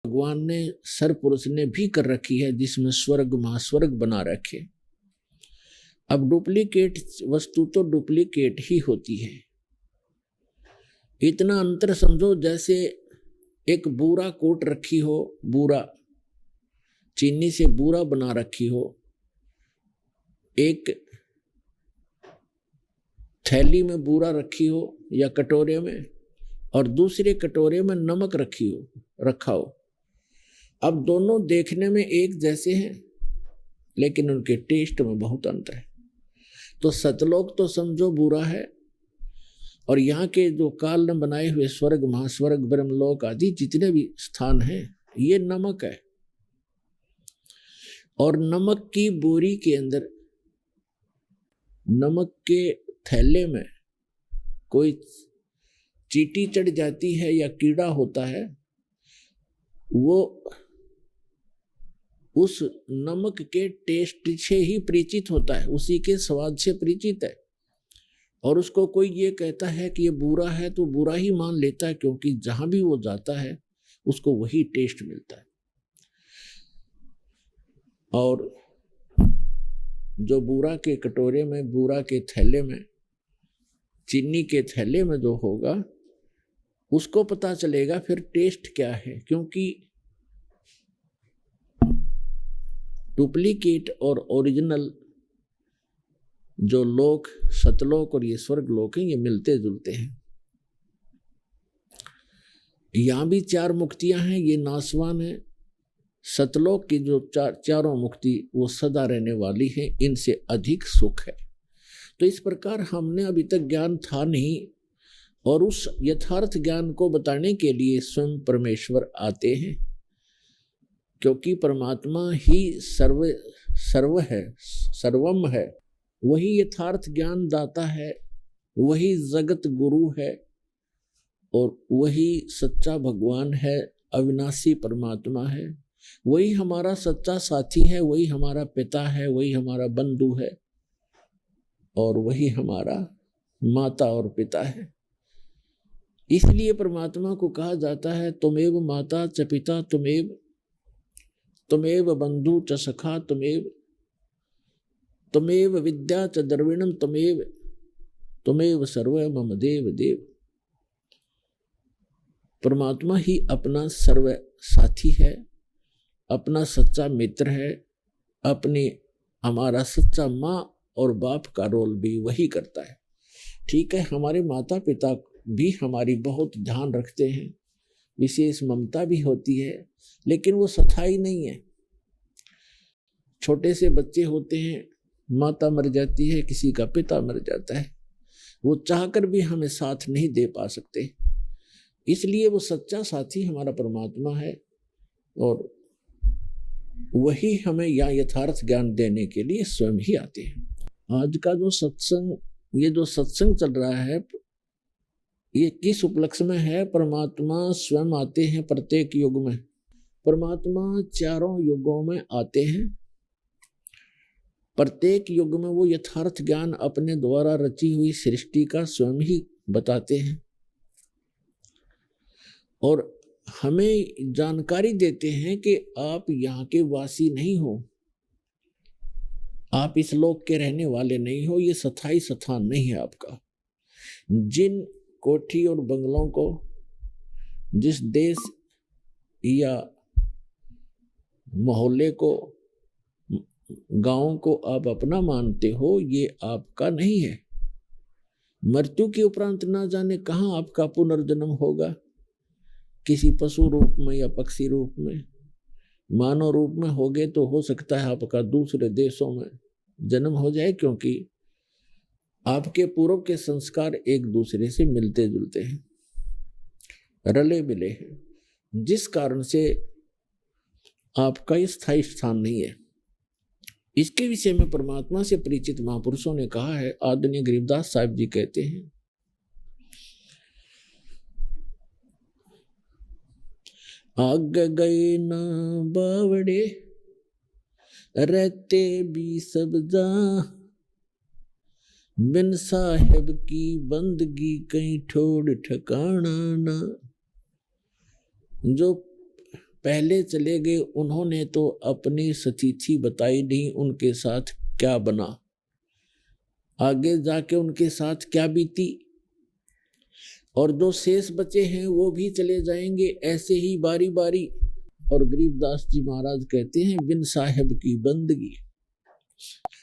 भगवान ने सरपुरुष ने भी कर रखी है, जिसमें स्वर्ग महास्वर्ग बना रखे। अब डुप्लीकेट वस्तु तो डुप्लीकेट ही होती है। इतना अंतर समझो, जैसे एक बूरा कोट रखी हो, बूरा चीनी से बूरा बना रखी हो, एक थैली में बूरा रखी हो या कटोरे में, और दूसरे कटोरे में नमक रखा हो। अब दोनों देखने में एक जैसे हैं, लेकिन उनके टेस्ट में बहुत अंतर है। तो सतलोक तो समझो बुरा है, और यहाँ के जो काल ने बनाए हुए स्वर्ग महास्वर्ग ब्रह्मलोक आदि जितने भी स्थान हैं, ये नमक है। और नमक की बोरी के अंदर, नमक के थैले में कोई चींटी चढ़ जाती है या कीड़ा होता है, वो उस नमक के टेस्ट से ही परिचित होता है, उसी के स्वाद से परिचित है। और उसको कोई ये कहता है कि ये बुरा है तो बुरा ही मान लेता है, क्योंकि जहां भी वो जाता है उसको वही टेस्ट मिलता है। और जो बूरा के कटोरे में, बूरा के थैले में, चीनी के थैले में जो होगा, उसको पता चलेगा फिर टेस्ट क्या है। क्योंकि डुप्लीकेट और ओरिजिनल जो लोक, सतलोक और ये स्वर्ग लोक हैं, ये मिलते जुलते हैं। यहां भी चार मुक्तियां हैं, ये नासवान है। सतलोक की जो चारों मुक्ति वो सदा रहने वाली है, इनसे अधिक सुख है। तो इस प्रकार हमने अभी तक ज्ञान था नहीं, और उस यथार्थ ज्ञान को बताने के लिए स्वयं परमेश्वर आते हैं, क्योंकि परमात्मा ही सर्व है, सर्वम है। वही यथार्थ ज्ञान दाता है, वही जगत गुरु है, और वही सच्चा भगवान है, अविनाशी परमात्मा है। वही हमारा सच्चा साथी है, वही हमारा पिता है, वही हमारा बंधु है, और वही हमारा माता और पिता है। इसलिए परमात्मा को कहा जाता है, तुमेव माता च पिता तुमेव बंधु च सखा तुमेव विद्या च द्रविणम तुमेव सर्व मम देव देव। परमात्मा ही अपना सर्व साथी है, अपना सच्चा मित्र है, हमारा सच्चा माँ और बाप का रोल भी वही करता है। ठीक है, हमारे माता पिता भी हमारी बहुत ध्यान रखते हैं, विशेष ममता भी होती है, लेकिन वो स्थायी नहीं है। छोटे से बच्चे होते हैं, माता मर जाती है, किसी का पिता मर जाता है, वो चाहकर भी हमें साथ नहीं दे पा सकते। इसलिए वो सच्चा साथी हमारा परमात्मा है, और वही हमें यथार्थ ज्ञान देने के लिए स्वयं ही आते हैं। आज का जो सत्संग, ये जो सत्संग चल रहा है, ये किस उपलक्ष्य में है? परमात्मा स्वयं आते हैं प्रत्येक युग में। परमात्मा चारों युगों में आते हैं। प्रत्येक युग में वो यथार्थ ज्ञान अपने द्वारा रची हुई सृष्टि का स्वयं ही बताते हैं, और हमें जानकारी देते हैं कि आप यहाँ के वासी नहीं हो, आप इस लोक के रहने वाले नहीं हो, ये स्थायी स्थान नहीं है आपका। जिन कोठी और बंगलों को, जिस देश या मोहल्ले को, गांव को आप अपना मानते हो, ये आपका नहीं है। मृत्यु के उपरांत ना जाने कहाँ आपका पुनर्जन्म होगा, किसी पशु रूप में या पक्षी रूप में, मानव रूप में होगे तो हो सकता है आपका दूसरे देशों में जन्म हो जाए, क्योंकि आपके पूर्व के संस्कार एक दूसरे से मिलते जुलते हैं, रले मिले हैं, जिस कारण से आपका स्थायी स्थान नहीं है। इसके विषय में परमात्मा से परिचित महापुरुषों ने कहा है। आदरणीय गरीबदास साहिब जी कहते हैं, आग गए ना बावड़े रहते भी सब जा, बिन साहेब की बंदगी कहीं ठोड़ ठिकाना ना। जो पहले चले गए, उन्होंने तो अपनी स्थिति बताई नहीं, उनके साथ क्या बना, आगे जाके उनके साथ क्या बीती। और जो शेष बचे हैं वो भी चले जाएंगे ऐसे ही बारी बारी। और गरीबदास जी महाराज कहते हैं, बिन साहेब की बंदगी,